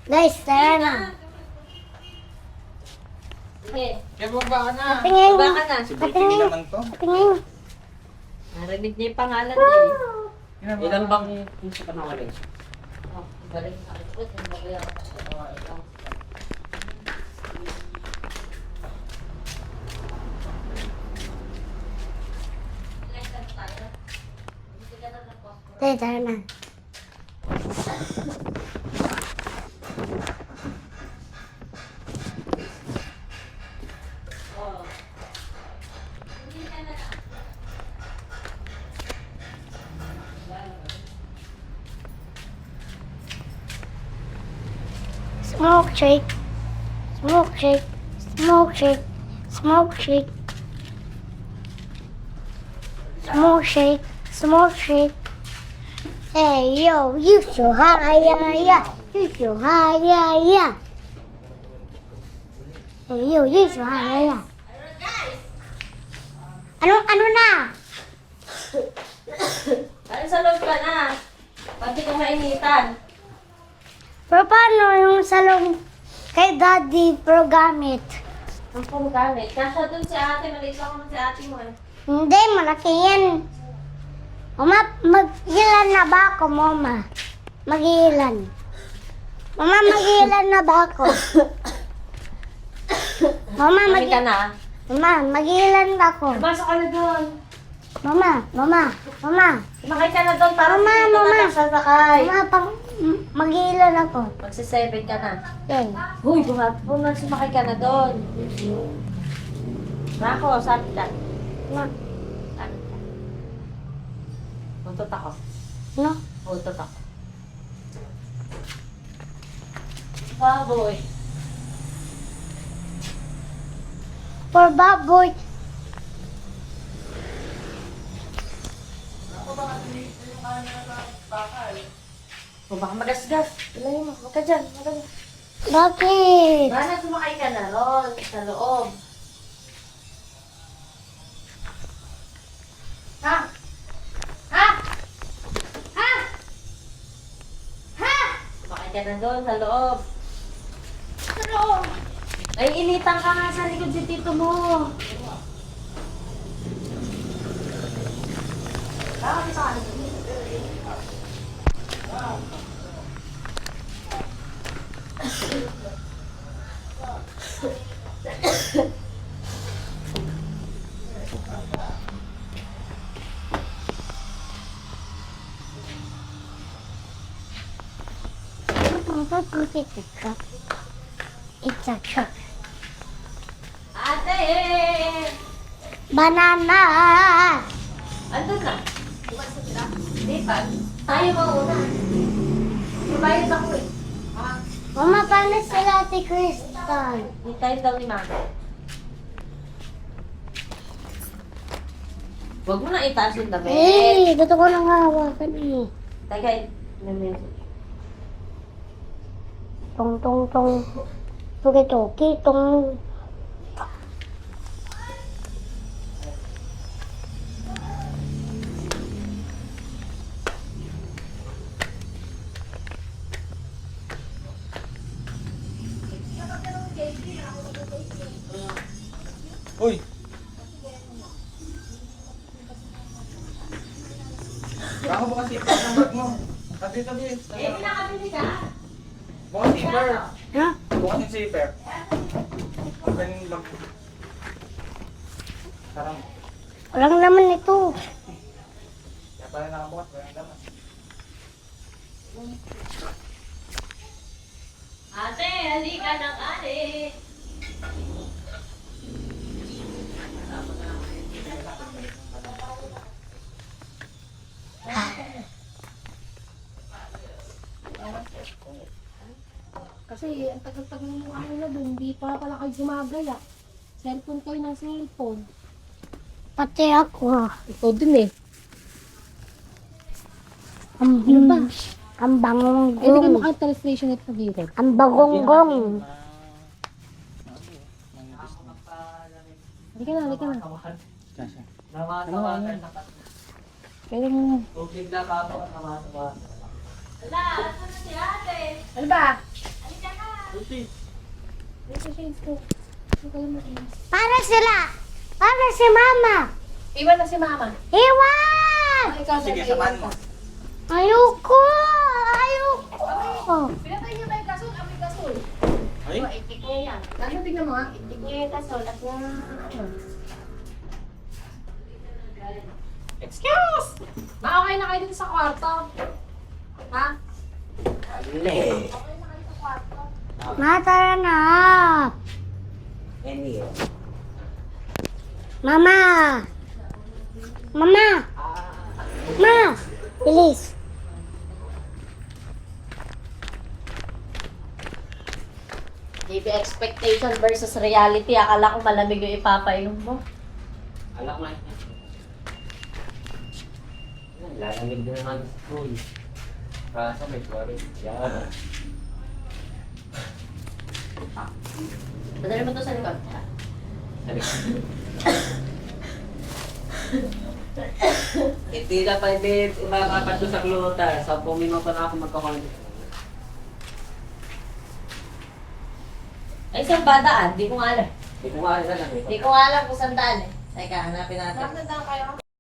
Guys, tara na. Sige. Kaya baba ka na. Patingin. Baba ka na. Si Baby naman to. Patingin. Narinig niya yung pangalan eh. Ilan bang yung sa panawalin? Oh, galing sa akin. Ang bagay ako. Tara na. Smoke shake. Smoke shake. Smoke shake. Smoke shake. Smoke shake. Smoke shake. Hey yo, you so high, yeah, yeah. You so high, yeah, yeah. Hey yo, you so high, yeah, yeah. Ano na? Ano sa loob ka na? Pati ka mainitan. Pero paano yung salong kay daddy pero gamit? Ang pong gamit. Kasha dun si ate. Maliit lang naman si ate mo eh. Hindi, malaki yan. Mama, mag-ilan na ba ako, mama? Mag-ilan. Mama, mag-ilan na ba ako? Mama, Mami ka na. Mama, mag-ilan ba ako? Pasok ka na doon. Mama. Sumakay ka na doon para Mama, dito mama. ka nagsasakay. Mama, mag-ilan ako. Magsi-7 ka na. Yan. Uy, bumapon na sumakay ka na doon. Nako, sabi ka. Ma, Sabi ka. Buntot ako. no? Buntot ako. Baboy. For baboy. O baka magasgas. Ilay mo. Huwag ka dyan. Huwag ka dyan. Bakit? Bana sumakay ka na ron. Sa loob. Ha? Ha? Ha? Ha? Sumakay ka na doon sa loob. Sa loob. Ay, initan ka nga sa likod si tito mo. Bakit sa akin? It's a truck. Ate! Banana! Andun na. Di ba? Tayo mauna. Mabayad ako eh. Mama, paano sila Ate Crystal? Hintayin daw ni Mama. Huwag mo na itaas yung damit. Eh, gusto ko nang hawakan eh. Teka, may-message. Tong, tong, tong. Toki-toki, tong. Uy! Ako bukas zipper ng bag mo. Tabi. Pinakabili ka? Bukas zipper. Ha? Bukas yung zipper. Open yung bag. Sarang. Walang laman ito. Kaya pala nakabukas. Walang laman. Ate, halika ng ate. Kasi ang tagal-tagal mo kanina doon, hindi pa pala kayo gumagala. Cellphone kayo ng cellphone. Pati ako. Ikaw din eh. Ang, Ano ba? ang Eh, hindi ka bangonggong. maka-translation at pag-irit. Ang bagonggong. Halika na. Kasha. Pero mo. Ala, asan na si ate? Ano ba? Halika Ito shades ko. Ito kayo mo. Para sila. Para si mama. Iwan na si mama. Iwan! Oh, ikaw Sige, na samahan mo. Ayoko! Ayoko! Pinatay niyo ba yung gasol? Amoy gasol. Ay? Oh, itik niya yan. Ano tignan mo ha? Itik niya yung gasol at yung ano. Excuse! Okay na kayo dito sa kwarto. Ha? Ale. Okay na kayo sa kwarto. Matara na! Any. Mama! Mama! Ma! Bilis! JB expectation versus reality. Akala ko malamig yung ipapainom mo. Alam mo. Lalamig din naman sa school. Kaso may worry. Yan. Padali mo to sa likod. Hindi na pwede makakapat sa kluta. 10 minuto na ako magkakonti. Ay, saan ba daan? Di ko nga alam. Hindi ko nga alam. Di ko nga alam kung saan daan eh. Teka, hanapin natin. Nakasandaan kayo.